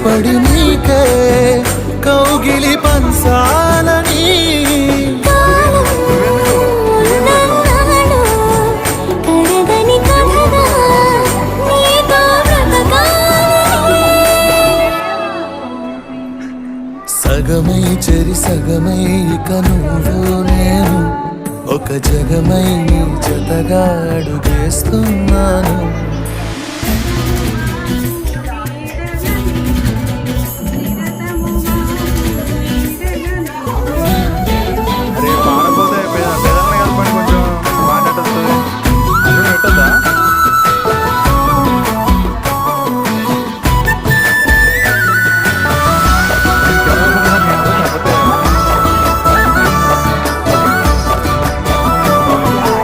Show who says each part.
Speaker 1: పడి నీకే కౌగిలి పంచాలని సగమై చెరి సగమై ఇక నువ్వు నేను ఒక జగమై నీ జతగా అడుగేస్తున్నాను.